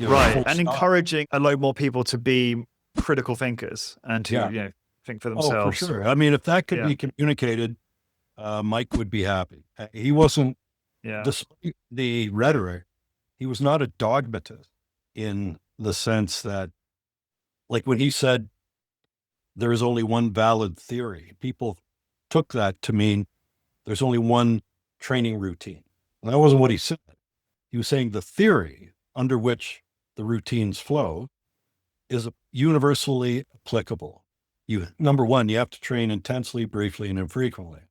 Right. full And stop. encouraging a lot more people to be critical thinkers and to, Yeah. think for Oh, for themselves. sure. I mean, if that could Yeah. be communicated, Mike would be happy. He wasn't, Yeah. despite the rhetoric, he was not a dogmatist in the sense that, like when he said there is only one valid theory, people took that to mean there's only one training routine. And that wasn't what he said. He was saying the theory under which the routines flow is universally applicable. Number one, you have to train intensely, briefly, and infrequently.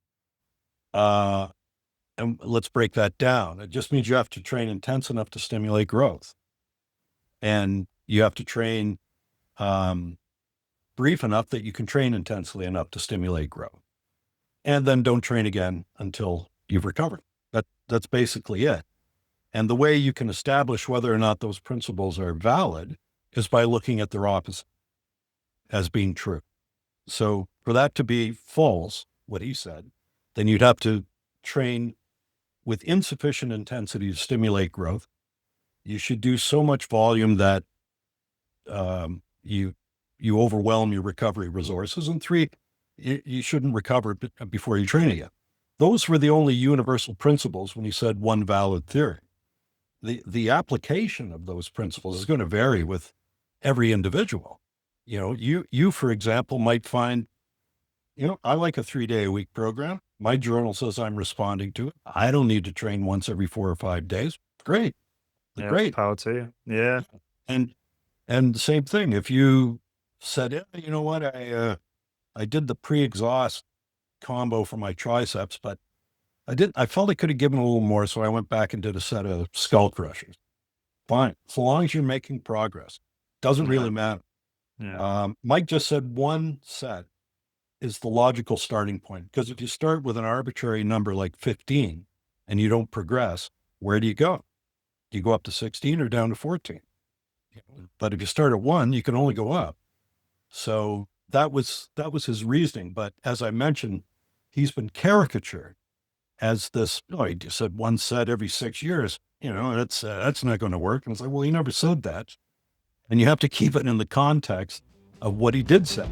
And let's break that down. It just means you have to train intense enough to stimulate growth. And you have to train brief enough that you can train intensely enough to stimulate growth. And then don't train again until you've recovered. That's basically it. And the way you can establish whether or not those principles are valid is by looking at their opposite as being true. So for that to be false, what he said, then you'd have to train with insufficient intensity to stimulate growth. You should do so much volume that you overwhelm your recovery resources. And three, you shouldn't recover before you train again. Those were the only universal principles when he said one valid theory. The application of those principles is going to vary with every individual. You, for example, might find, I like a 3-day-a-week program. My journal says I'm responding to it. I don't need to train once every 4 or 5 days. Great. Yeah. Great. Power to you. Yeah. And the same thing, if you said, you know what, I did the pre-exhaust combo for my triceps, but I felt I could have given a little more. So I went back and did a set of skull crushers. Fine. So long as you're making progress, doesn't really matter. Yeah. Mike just said one set is the logical starting point. Because if you start with an arbitrary number like 15 and you don't progress, where do you go? Do you go up to 16 or down to 14? But if you start at 1, you can only go up. So that was his reasoning. But as I mentioned, he's been caricatured as this, he just said one set every 6 years, that's not going to work. And it's like, well, he never said that. And you have to keep it in the context of what he did say.